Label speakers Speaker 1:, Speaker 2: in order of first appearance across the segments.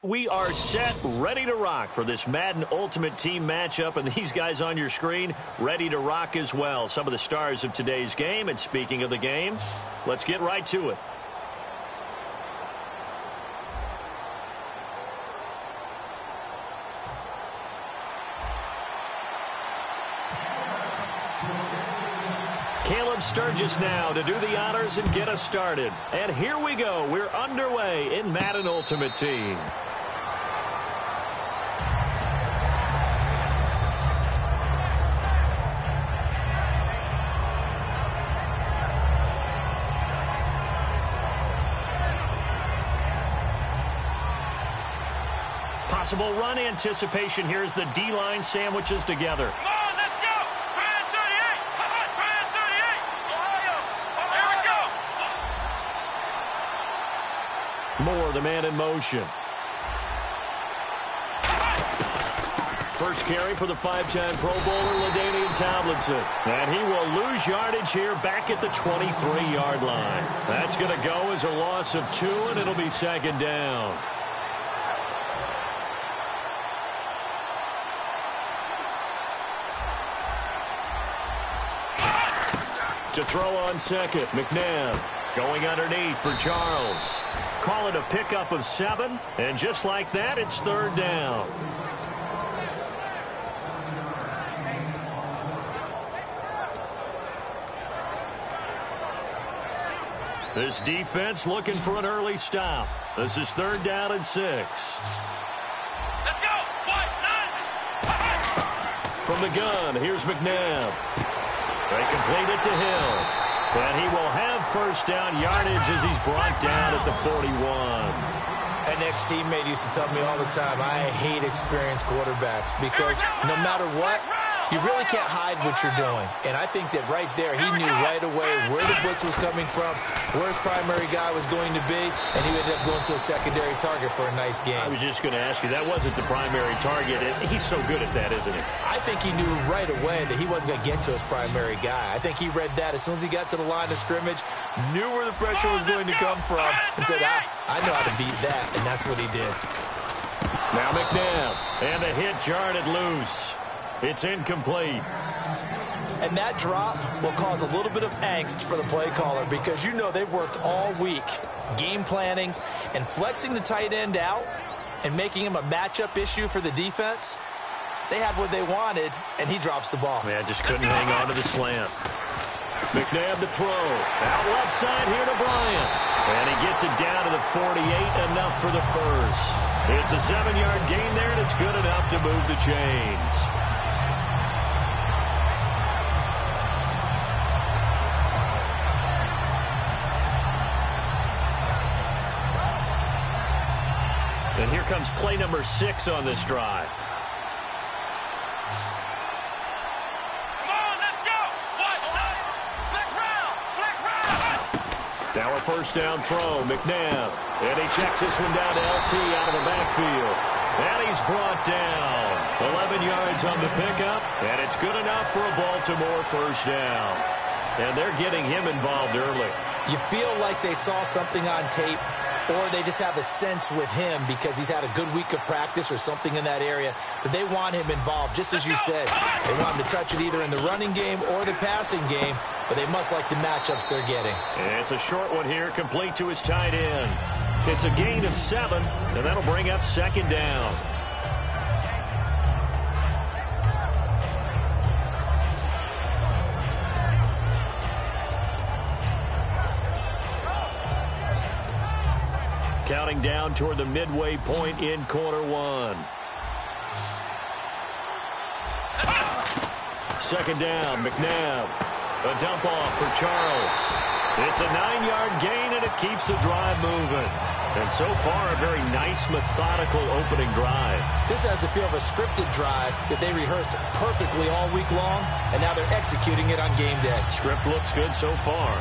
Speaker 1: We are set, ready to rock for this Madden Ultimate Team matchup, and these guys on your screen ready to rock as well. Some of the stars of today's game, and speaking of the game, let's get right to it. Caleb Sturgis now to do the honors and get us started. And here we go. We're underway in Madden Ultimate Team. Possible run anticipation here as the D-line sandwiches together. Moore, the man in motion. First carry for the five-time Pro Bowler, LaDainian Tomlinson. And he will lose yardage here back at the 23-yard line. That's going to go as a loss of 2, and it'll be second down. To throw on second, McNabb. Going underneath for Charles. Call it a pickup of 7, and just like that, it's third down. This defense looking for an early stop. This is third down and 6.
Speaker 2: Let's go!
Speaker 1: From the gun, here's McNabb. They complete it to Hill. And he will have first down yardage as he's brought down at the 41.
Speaker 3: An ex-teammate used to tell me all the time, I hate experienced quarterbacks because no matter what, you really can't hide what you're doing. And I think that right there, he knew right away where the blitz was coming from, where his primary guy was going to be, and he ended up going to a secondary target for a nice game.
Speaker 1: I was just going to ask you, that wasn't the primary target. He's so good at that, isn't he?
Speaker 3: I think he knew right away that he wasn't going to get to his primary guy. I think he read that as soon as he got to the line of scrimmage, knew where the pressure was going to come from, and said, I know how to beat that, and that's what he did.
Speaker 1: Now McNabb, and the hit jarred it loose. It's incomplete.
Speaker 3: And that drop will cause a little bit of angst for the play caller because you know they've worked all week game planning and flexing the tight end out and making him a matchup issue for the defense. They had what they wanted, and he drops the ball.
Speaker 1: Man, just couldn't hang on to the slant. McNabb to throw. Out left side here to Bryant. And he gets it down to the 48, enough for the first. It's a 7-yard gain there, and it's good enough to move the chains. And here comes play number 6 on this drive.
Speaker 2: Come on, let's go! Flick round!
Speaker 1: Now a first down throw, McNabb. And he checks this one down to LT out of the backfield. And he's brought down. 11 yards on the pickup, and it's good enough for a Baltimore first down. And they're getting him involved early.
Speaker 3: You feel like they saw something on tape, or they just have a sense with him because he's had a good week of practice or something in that area that they want him involved, just as you said. They want him to touch it either in the running game or the passing game, but they must like the matchups they're getting.
Speaker 1: And it's a short one here, complete to his tight end. It's a gain of 7, and that'll bring up second down. Counting down toward the midway point in quarter 1. Second down, McNabb. A dump off for Charles. It's a 9-yard gain, and it keeps the drive moving. And so far, a very nice, methodical opening drive.
Speaker 3: This has the feel of a scripted drive that they rehearsed perfectly all week long, and now they're executing it on game day.
Speaker 1: Script looks good so far.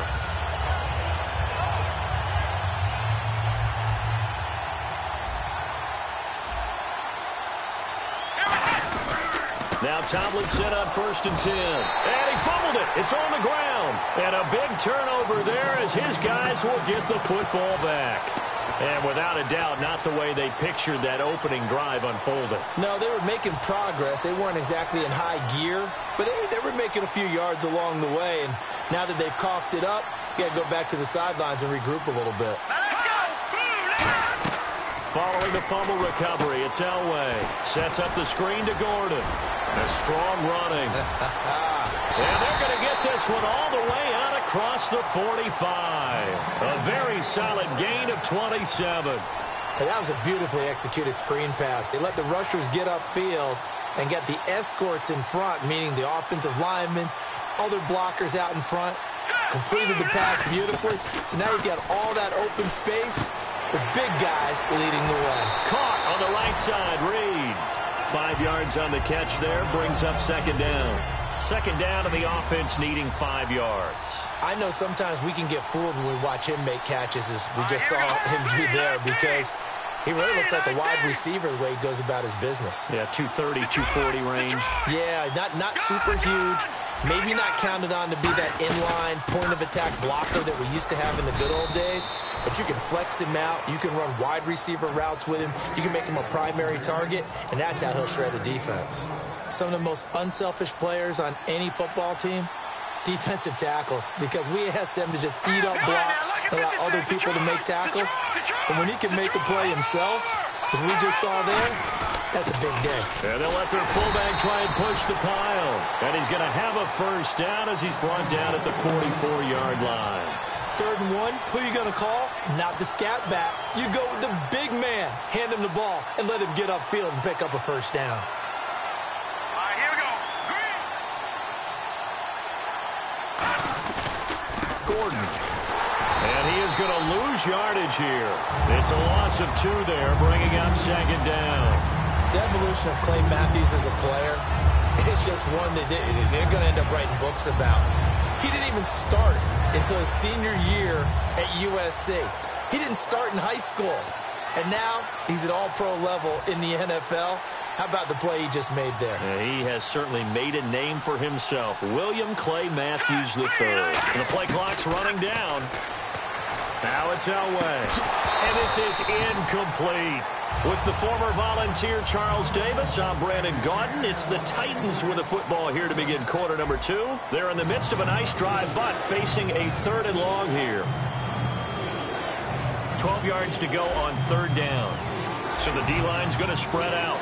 Speaker 1: Now Tomlinson on 1st and 10. And he fumbled it. It's on the ground. And a big turnover there as his guys will get the football back. And without a doubt, not the way they pictured that opening drive unfolding.
Speaker 3: No, they were making progress. They weren't exactly in high gear, but they were making a few yards along the way. And now that they've coughed it up, you got to go back to the sidelines and regroup a little bit.
Speaker 1: Following the fumble recovery, it's Elway. Sets up the screen to Gordon. A strong running. And they're going to get this one all the way out across the 45. A very solid gain of 27.
Speaker 3: And that was a beautifully executed screen pass. They let the rushers get upfield and get the escorts in front, meaning the offensive linemen, other blockers out in front. Completed the pass beautifully. So now you've got all that open space with big guys leading the way.
Speaker 1: Caught on the right side, Reed. 5 yards on the catch there, brings up second down. Second down and the offense needing 5 yards.
Speaker 3: I know sometimes we can get fooled when we watch him make catches, as we just saw him do there, because he really looks like a wide receiver the way he goes about his business.
Speaker 1: Yeah, 230, 240 range.
Speaker 3: Yeah, not super huge. Maybe not counted on to be that inline point-of-attack blocker that we used to have in the good old days. But you can flex him out. You can run wide receiver routes with him. You can make him a primary target, and that's how he'll shred a defense. Some of the most unselfish players on any football team, defensive tackles, because we ask them to just eat up blocks and allow other people to make tackles. But when he can make a play himself, as we just saw there, that's a big day.
Speaker 1: And they'll let their fullback try and push the pile. And he's going to have a first down as he's brought down at the 44-yard line.
Speaker 3: 3rd and 1, who are you going to call? Not the scat back. You go with the big man. Hand him the ball and let him get upfield and pick up a first down.
Speaker 2: All right, here we go.
Speaker 1: Gordon. And he is going to lose yardage here. It's a loss of 2 there, bringing up second down.
Speaker 3: The evolution of Clay Matthews as a player is just one that they're going to end up writing books about. He didn't even start until his senior year at USC. He didn't start in high school. And now he's at all-pro level in the NFL. How about the play he just made there?
Speaker 1: Yeah, he has certainly made a name for himself. William Clay Matthews III. And the play clock's running down. Now it's Elway. And this is incomplete. With the former Volunteer Charles Davis, I'm Brandon Gaudin. It's the Titans with the football here to begin quarter number 2. They're in the midst of a nice drive, but facing a 3rd and long here. 12 yards to go on 3rd down. So the D-line's going to spread out.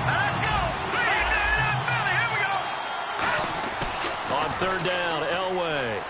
Speaker 2: Let's go. Here we go.
Speaker 1: On 3rd down, Elway.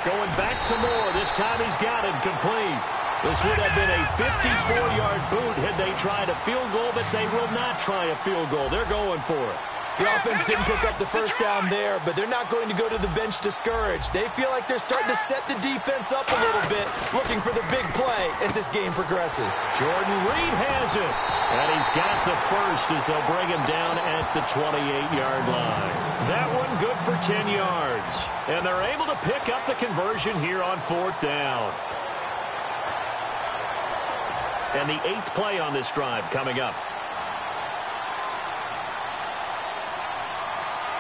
Speaker 1: Going back to Moore. This time he's got it complete. This would have been a 54-yard boot had they tried a field goal, but they will not try a field goal. They're going for it.
Speaker 3: The offense didn't pick up the first down there, but they're not going to go to the bench discouraged. They feel like they're starting to set the defense up a little bit, looking for the big play as this game progresses.
Speaker 1: Jordan Reed has it, and he's got the first as they'll bring him down at the 28-yard line. That one good for 10 yards, and they're able to pick up the conversion here on 4th down. And the 8th play on this drive coming up.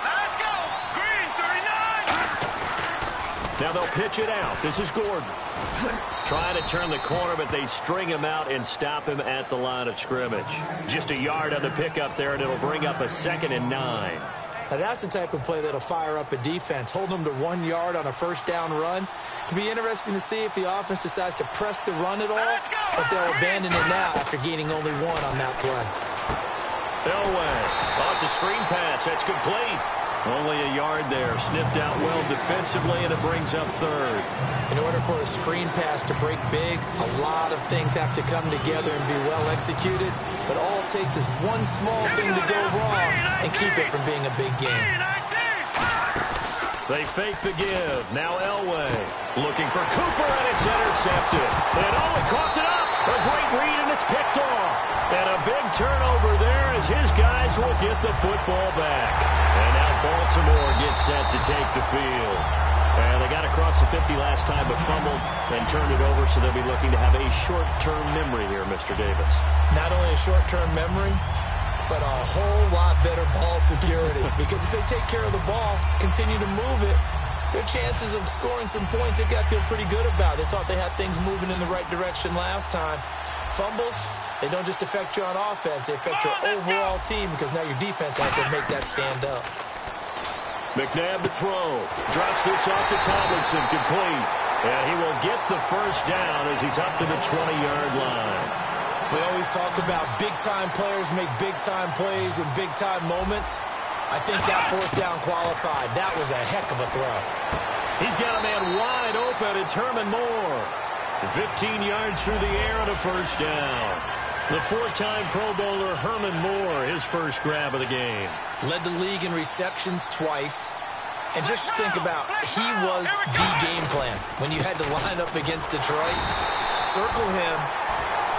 Speaker 2: Let's go. Green, 39.
Speaker 1: Now they'll pitch it out. This is Gordon. Trying to turn the corner, but they string him out and stop him at the line of scrimmage. Just a yard on the pickup there, and it'll bring up a 2nd and 9.
Speaker 3: Now that's the type of play that'll fire up a defense. Hold them to 1 yard on a first down run. It'll be interesting to see if the offense decides to press the run at all, or if they'll abandon it now after gaining only 1 on that play.
Speaker 1: Elway. Oh, it's a screen pass. That's complete. Only a yard there. Sniffed out well defensively, and it brings up 3rd.
Speaker 3: In order for a screen pass to break big, a lot of things have to come together and be well executed. But all it takes is one small thing to go wrong and keep it from being a big game.
Speaker 1: They fake the give. Now Elway looking for Cooper, and it's intercepted. And he coughed it up. A great read, and it's picked off. And a big turnover there as his guys will get the football back. And now Baltimore gets set to take the field. And they got across the 50 last time, but fumbled and turned it over, so they'll be looking to have a short-term memory here, Mr. Davis.
Speaker 3: Not only a short-term memory, but a whole lot better ball security. Because if they take care of the ball, continue to move it, their chances of scoring some points, they've got to feel pretty good about. They thought they had things moving in the right direction last time. Fumbles, they don't just affect you on offense. They affect your overall team because now your defense has to make that stand up.
Speaker 1: McNabb to throw. Drops this off to Tomlinson. Complete. And he will get the first down as he's up to the 20-yard line.
Speaker 3: We always talk about big-time players make big-time plays in big-time moments. I think that fourth down qualified. That was a heck of a throw.
Speaker 1: He's got a man wide open. It's Herman Moore. 15 yards through the air and a first down. The four-time Pro Bowler Herman Moore, his first grab of the game.
Speaker 3: Led the league in receptions twice. And just think about, he was the game plan. When you had to line up against Detroit, circle him,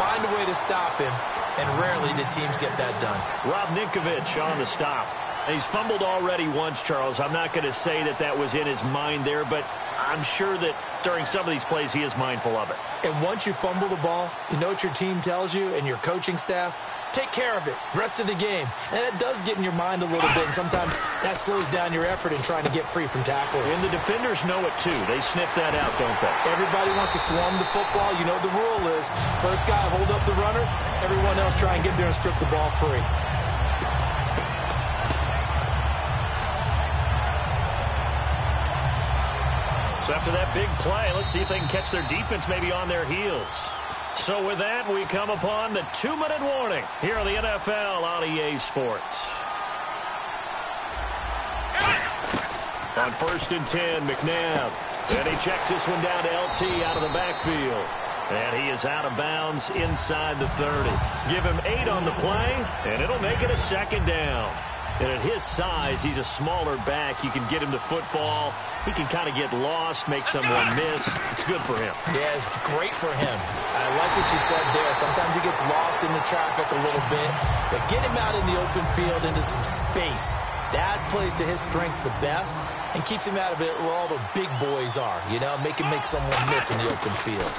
Speaker 3: find a way to stop him, and rarely did teams get that done.
Speaker 1: Rob Ninkovich on the stop. He's fumbled already once, Charles. I'm not going to say that that was in his mind there, but I'm sure that during some of these plays he is mindful of it.
Speaker 3: And once you fumble the ball, you know what your team tells you and your coaching staff? Take care of it. Rest of the game. And it does get in your mind a little bit, and sometimes that slows down your effort in trying to get free from tackles.
Speaker 1: And the defenders know it, too. They sniff that out, don't they?
Speaker 3: Everybody wants to swarm the football. You know what the rule is. First guy hold up the runner. Everyone else try and get there and strip the ball free.
Speaker 1: So after that big play, let's see if they can catch their defense maybe on their heels. So with that, we come upon the 2-minute warning here on the NFL on EA Sports. On 1st and 10, McNabb. And he checks this one down to LT out of the backfield. And he is out of bounds inside the 30. Give him 8 on the play, and it'll make it a second down. And at his size, he's a smaller back. You can get him to football. He can kind of get lost, make someone miss. It's good for him.
Speaker 3: Yeah, it's great for him. I like what you said there. Sometimes he gets lost in the traffic a little bit. But get him out in the open field into some space. That plays to his strengths the best and keeps him out of it where all the big boys are. You know, make him make someone miss in the open field.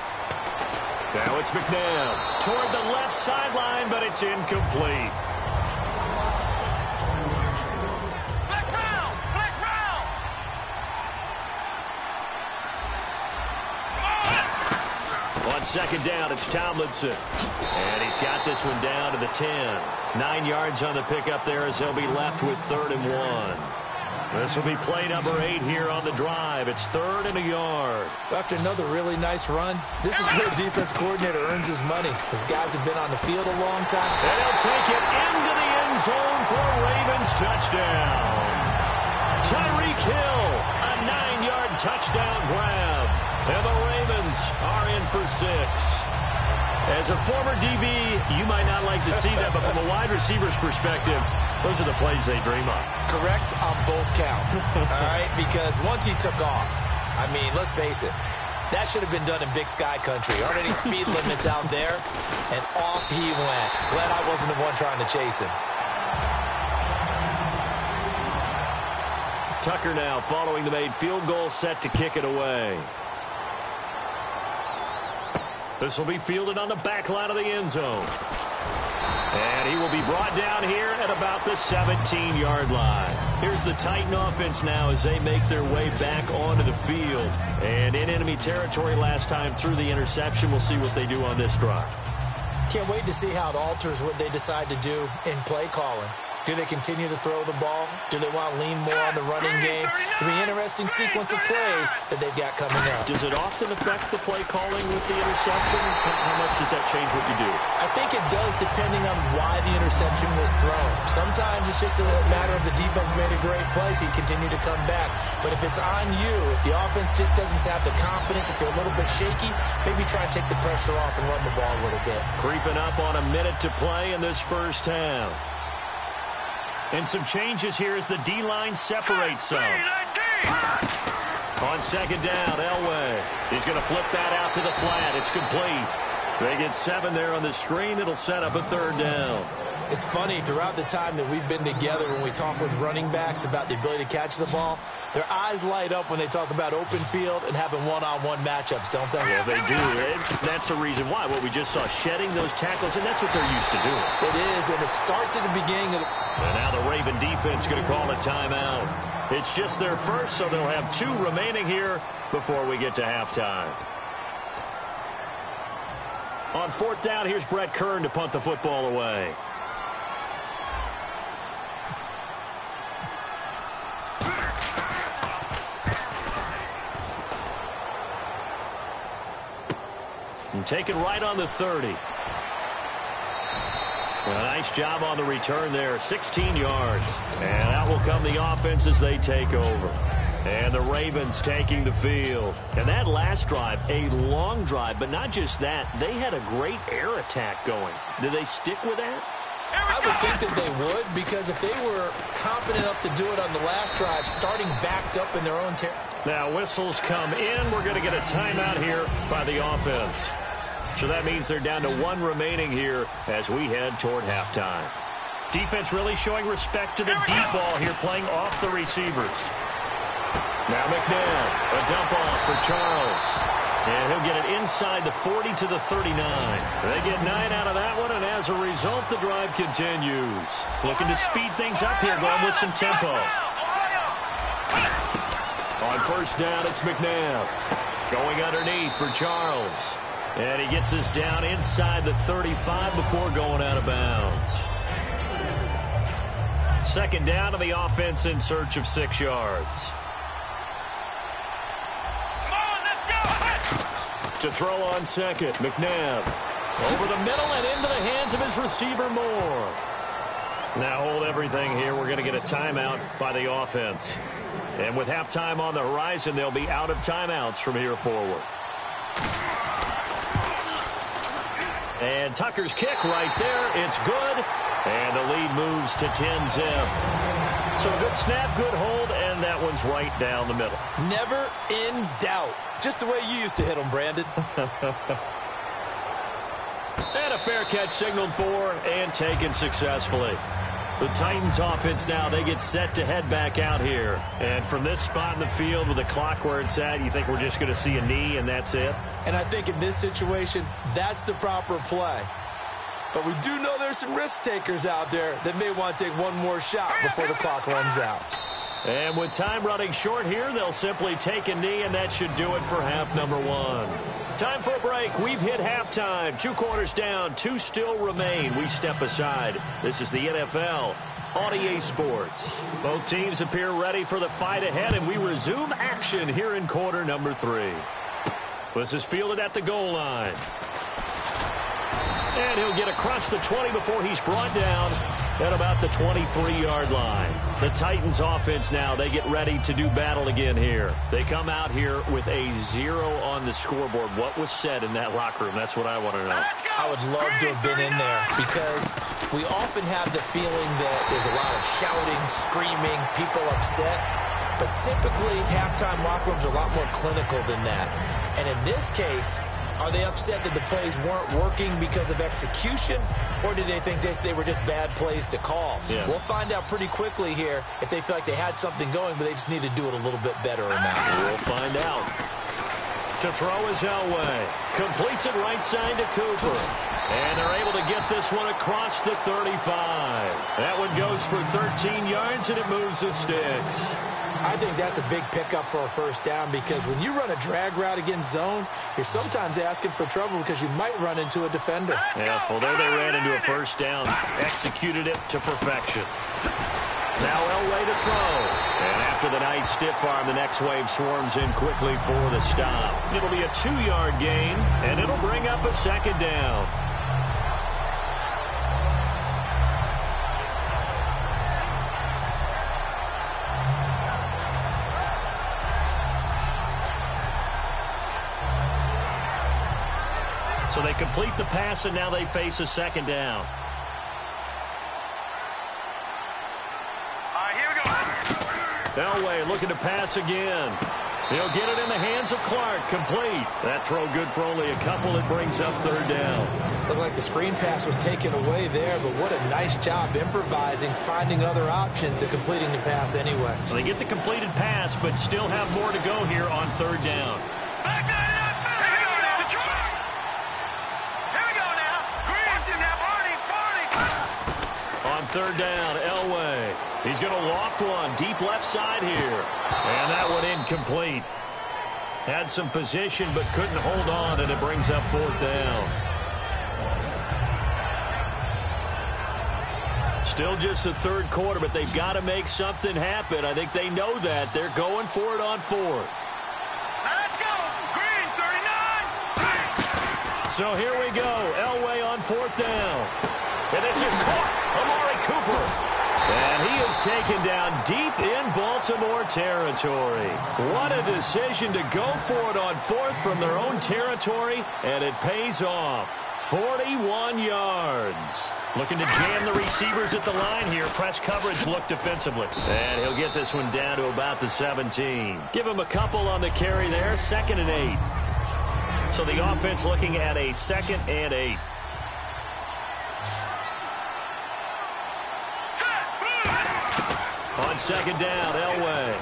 Speaker 1: Now it's McNabb toward the left sideline, but it's incomplete. On second down, it's Tomlinson. And he's got this one down to the 10. 9 yards on the pickup there as they'll be left with 3rd and 1. This will be play number 8 here on the drive. It's 3rd and a yard.
Speaker 3: After another really nice run, this is where the defense coordinator earns his money. His guys have been on the field a long time.
Speaker 1: And he'll take it into the end zone for a Ravens touchdown. Tyreek Hill, a 9-yard touchdown grab. And the Ravens are in for 6. As a former DB, you might not like to see that, but from a wide receiver's perspective, those are the plays they dream of.
Speaker 3: Correct on both counts, all right? Because once he took off, I mean, let's face it, that should have been done in Big Sky country. Aren't any speed limits out there? And off he went. Glad I wasn't the one trying to chase him.
Speaker 1: Tucker now following the made field goal, set to kick it away. This will be fielded on the back line of the end zone. And he will be brought down here at about the 17-yard line. Here's the Titan offense now as they make their way back onto the field. And in enemy territory last time through the interception. We'll see what they do on this drive.
Speaker 3: Can't wait to see how it alters what they decide to do in play calling. Do they continue to throw the ball? Do they want to lean more on the running game? It'll be an interesting sequence of plays that they've got coming up.
Speaker 1: Does it often affect the play calling with the interception? How much does that change what you do?
Speaker 3: I think it does depending on why the interception was thrown. Sometimes it's just a matter of the defense made a great play, so you continue to come back. But if it's on you, if the offense just doesn't have the confidence, if they're a little bit shaky, maybe try and take the pressure off and run the ball a little bit.
Speaker 1: Creeping up on a minute to play in this first half. And some changes here as the D-line separates some. On second down, Elway. He's going to flip that out to the flat. It's complete. They get 7 there on the screen. It'll set up a 3rd down.
Speaker 3: It's funny, throughout the time that we've been together, when we talk with running backs about the ability to catch the ball, their eyes light up when they talk about open field and having one-on-one matchups, don't they?
Speaker 1: Well, they do. And that's the reason why. What we just saw, shedding those tackles, and that's what they're used to doing.
Speaker 3: It is, and it starts at the beginning.
Speaker 1: And now the Raven defense going to call a timeout. It's just their first, so they'll have 2 remaining here before we get to halftime. On 4th down, here's Brett Kern to punt the football away. And taken right on the 30. A nice job on the return there, 16 yards. And out will come the offense as they take over. And the Ravens taking the field. And that last drive, a long drive, but not just that. They had a great air attack going. Did they stick with that?
Speaker 3: I would think that they would, because if they were confident enough to do it on the last drive, starting backed up in their own territory.
Speaker 1: Now whistles come in. We're going to get a timeout here by the offense. So that means they're down to 1 remaining here as we head toward halftime. Defense really showing respect to the deep ball here, playing off the receivers. Now McNabb, a dump off for Charles. And he'll get it inside the 40 to the 39. They get 9 out of that one, and as a result, the drive continues. Looking to speed things up here, going with some tempo. On 1st down, it's McNabb. Going underneath for Charles. And he gets us down inside the 35 before going out of bounds. 2nd down, and the offense in search of 6 yards. To throw on 2nd, McNabb. Over the middle and into the hands of his receiver, Moore. Now hold everything here. We're going to get a timeout by the offense. And with halftime on the horizon, they'll be out of timeouts from here forward. And Tucker's kick right there. It's good. And the lead moves to 10-zip. So a good snap, good hold, and that one's right down the middle.
Speaker 3: Never in doubt. Just the way you used to hit them, Brandon.
Speaker 1: And a fair catch signaled for and taken successfully. The Titans offense now, they get set to head back out here. And from this spot in the field with the clock where it's at, you think we're just going to see a knee and that's it?
Speaker 3: And I think in this situation, that's the proper play. But we do know there's some risk takers out there that may want to take one more shot before the clock runs out.
Speaker 1: And with time running short here, they'll simply take a knee, and that should do it for half number 1. Time for a break. We've hit halftime. 2 quarters down, 2 still remain. We step aside. This is the NFL on EA Sports. Both teams appear ready for the fight ahead, and we resume action here in quarter number 3. This is fielded at the goal line. And he'll get across the 20 before he's brought down at about the 23-yard line. The Titans offense now, they get ready to do battle again here. They come out here with a 0 on the scoreboard. What was said in that locker room? That's what I want to know.
Speaker 3: I would love to have been in there, because we often have the feeling that there's a lot of shouting, screaming, people upset. But typically, halftime locker rooms are a lot more clinical than that. And in this case, are they upset that the plays weren't working because of execution, or did they think they were just bad plays to call?
Speaker 1: Yeah.
Speaker 3: We'll find out pretty quickly here if they feel like they had something going, but they just need to do it a little bit better or not.
Speaker 1: We'll find out. To throw is Elway. Completes it right side to Cooper. And they're able to get this one across the 35. That one goes for 13 yards, and it moves the sticks.
Speaker 3: I think that's a big pickup for a 1st down, because when you run a drag route against zone, you're sometimes asking for trouble because you might run into a defender.
Speaker 1: Yeah, well, there they ran into a 1st down. Executed it to perfection. Now Elway to throw. And after the nice stiff arm, the next wave swarms in quickly for the stop. It'll be a 2-yard gain, and it'll bring up a 2nd down. So they complete the pass, and now they face a 2nd down.
Speaker 2: Here we go.
Speaker 1: Elway looking to pass again. He'll get it in the hands of Clark. Complete. That throw good for only a couple. It brings up third down.
Speaker 3: Looked like the screen pass was taken away there, but what a nice job improvising, finding other options, and completing the pass anyway.
Speaker 1: Well, they get the completed pass, but still have more to go here on third down.
Speaker 2: Back there, here we go now, Detroit. Here we go now. Watch him now, Barney.
Speaker 1: On third down, Elway. He's going to loft one deep left side here. And that one incomplete. Had some position but couldn't hold on, and it brings up fourth down. Still just the third quarter, but they've got to make something happen. I think they know that. They're going for it on fourth.
Speaker 2: Now let's go. Green, 39.
Speaker 1: So here we go. Elway on fourth down. And this is caught. Amari Cooper. And he is taken down deep in Baltimore territory. What a decision to go for it on fourth from their own territory, and it pays off. 41 yards. Looking to jam the receivers at the line here. Press coverage look defensively. And he'll get this one down to about the 17. Give him a couple on the carry there. 2nd and 8. So the offense looking at a 2nd and 8. On second down, Elway.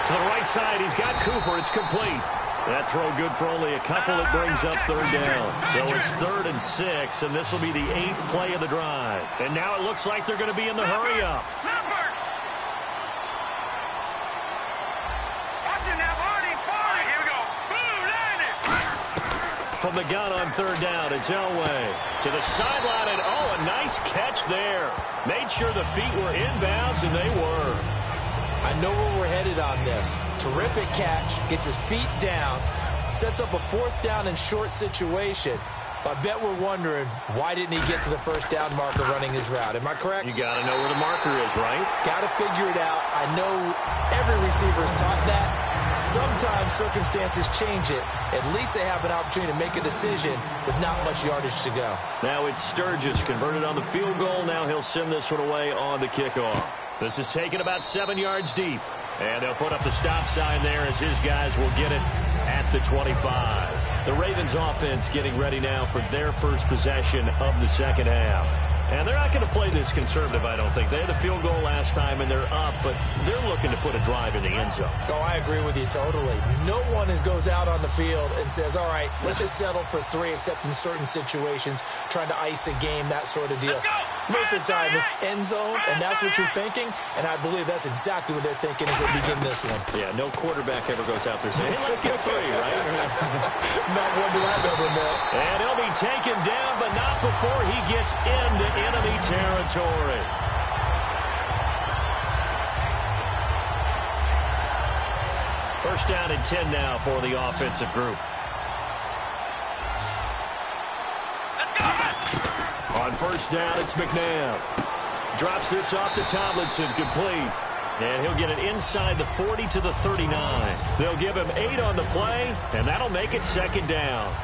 Speaker 1: To the right side, he's got Cooper. It's complete. That throw good for only a couple. It brings up third down. So it's 3rd and 6, and this will be the 8th play of the drive. And now it looks like they're going to be in the hurry-up.
Speaker 2: Watch him now, Barney. Here we go. Boom, landed.
Speaker 1: From the gun on third down, it's Elway. To the sideline, and a nice catch there. Made sure the feet were inbounds, and they were.
Speaker 3: I know where we're headed on this. Terrific catch, gets his feet down, sets up a fourth down and short situation. But I bet we're wondering, why didn't he get to the first down marker running his route? Am I correct?
Speaker 1: You got to know where the marker is, right?
Speaker 3: Got to figure it out. I know every receiver is taught that. Sometimes circumstances change it. At least they have an opportunity to make a decision with not much yardage to go.
Speaker 1: Now it's Sturgis converted on the field goal. Now he'll send this one away on the kickoff. This is taken about 7 yards deep. And they'll put up the stop sign there as his guys will get it at the 25. The Ravens offense getting ready now for their first possession of the second half. And they're not going to play this conservative, I don't think. They had a field goal last time, and they're up, but they're looking to put a drive in the end zone.
Speaker 3: Oh, I agree with you totally. No one goes out on the field and says, all right, let's just settle for 3, except in certain situations, trying to ice a game, that sort of deal. Most of the time, it's end zone, and that's what you're thinking, and I believe that's exactly what they're thinking as they begin this one.
Speaker 1: Yeah, no quarterback ever goes out there saying, hey, let's get 3, right?
Speaker 3: Not one that I've ever met.
Speaker 1: And he'll be taken down, but not before he gets into enemy territory. First down and 10 now for the offensive group. On first down, it's McNabb. Drops this off to Tomlinson, complete. And he'll get it inside the 40 to the 39. They'll give him 8 on the play, and that'll make it second down.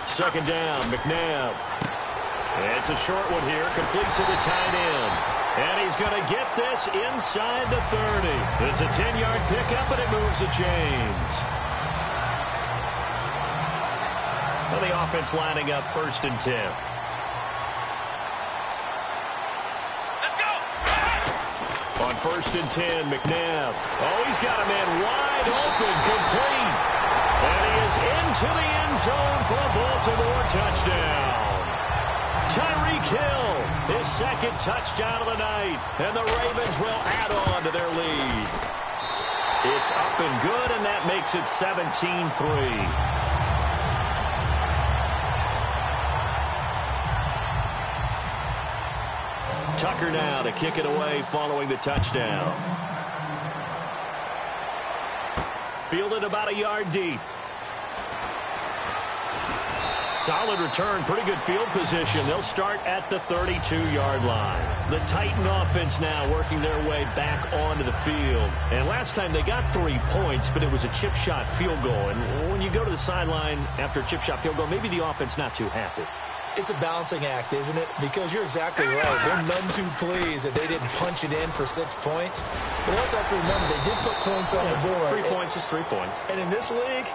Speaker 1: Second down, McNabb. It's a short one here, complete to the tight end. And he's going to get this inside the 30. It's a 10-yard pickup, and it moves the chains. Well, the offense lining up 1st and 10.
Speaker 2: Let's go.
Speaker 1: On 1st and 10, McNabb. Oh, he's got a man wide open, complete. And he is into the end zone for a Baltimore touchdown. Tyreek Hill, his 2nd touchdown of the night. And the Ravens will add on to their lead. It's up and good, and that makes it 17-3. Tucker now to kick it away following the touchdown. Fielded about a yard deep. Solid return, pretty good field position. They'll start at the 32-yard line. The Titan offense now working their way back onto the field. And last time they got 3 points, but it was a chip shot field goal. And when you go to the sideline after a chip shot field goal, maybe the offense not too happy.
Speaker 3: It's a balancing act, isn't it? Because you're exactly right. They're none too pleased that they didn't punch it in for 6 points. But you also have to remember, they did put points on the board.
Speaker 1: 3 points is 3 points.
Speaker 3: And in this league,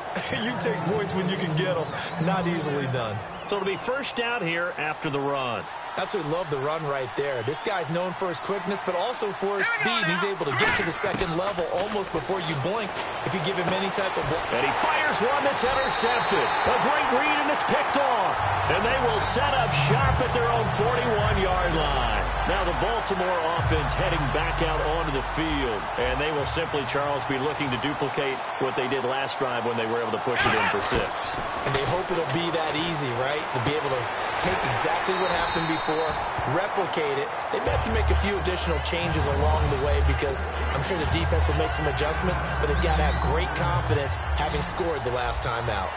Speaker 3: you take points when you can get them. Not easily done.
Speaker 1: So it'll be first down here after the run.
Speaker 3: Absolutely love the run right there. This guy's known for his quickness, but also for his speed. He's able to get to the second level almost before you blink if you give him any type of block.
Speaker 1: And he fires one that's intercepted. A great read, and it's picked off. And they will set up shop at their own 41-yard line. Now the Baltimore offense heading back out onto the field. And they will simply, Charles, be looking to duplicate what they did last drive when they were able to push it in for 6.
Speaker 3: And they hope it'll be that easy, right? To be able to take exactly what happened before, replicate it. They may have to make a few additional changes along the way because I'm sure the defense will make some adjustments, but they've got to have great confidence having scored the last time out.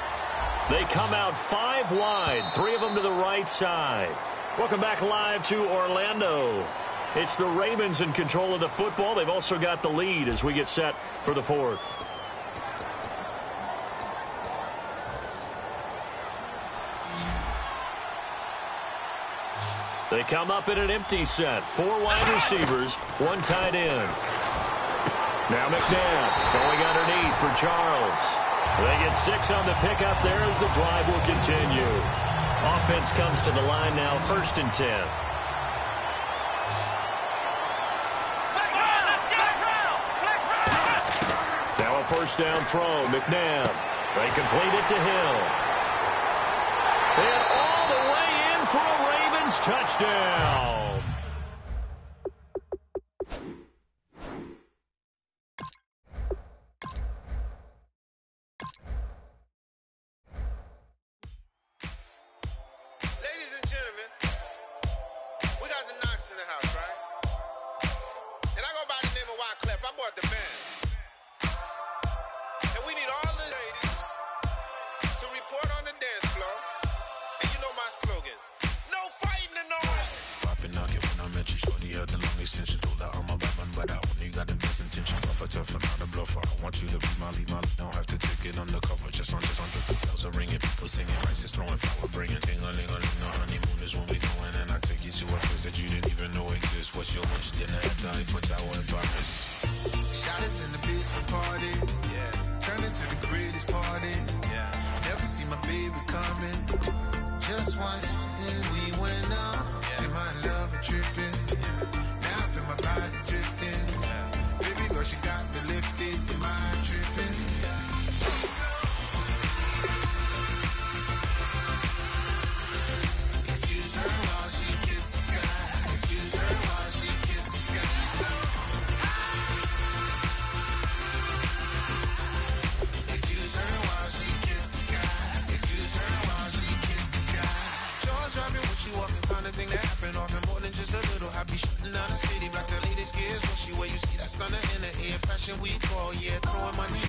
Speaker 1: They come out 5 wide, 3 of them to the right side. Welcome back live to Orlando. It's the Ravens in control of the football. They've also got the lead as we get set for the 4th. They come up in an empty set. 4 wide receivers, 1 tight end. Now McNabb going underneath for Charles. They get 6 on the pickup there as the drive will continue. Offense comes to the line now, 1st and 10. Now a first down throw, McNabb. They complete it to Hill. And all the way in for a Ravens touchdown.
Speaker 4: Ladies and gentlemen, we got the Knox in the house, right? And I go by the name of Wyclef. I bought the band. And we need all the ladies to report on the dance floor. And you know my slogan. No fighting in no way.
Speaker 5: Poppin' nugget when I met you, shorty had the long extension. Told her I'm a bad one, but I only got the best intention. Tough and not a bluffer. I want you to be my lead, don't have to take it undercover. Just on the bells are ringing, people singing, rice is throwing, flower bringing. Ting-a-ling-a-ling, the honeymoon is when we going, and I take you to a place that you didn't even know exists. What's your wish? Dinner at the Eiffel Tower in Paris.
Speaker 4: Shot us in the basement party. Yeah. Turn into the greatest party. Yeah. Never see my baby coming. Just once and we went up. Yeah. In my love and tripping. Yeah. Now I feel my body drifting. Yeah. Baby girl, she got me lifted. Am I tripping? Yeah. Excuse her while she kisses the sky. Excuse her while she kisses the sky. Excuse her while she kisses the sky. Excuse her while she kisses the sky. Jaws dropping when she walking, kind of thing that happen often more than just a little. I be shutting down the city, black the latest gears. When she where you see that sun in the air, fashion week, oh yeah, throwing money.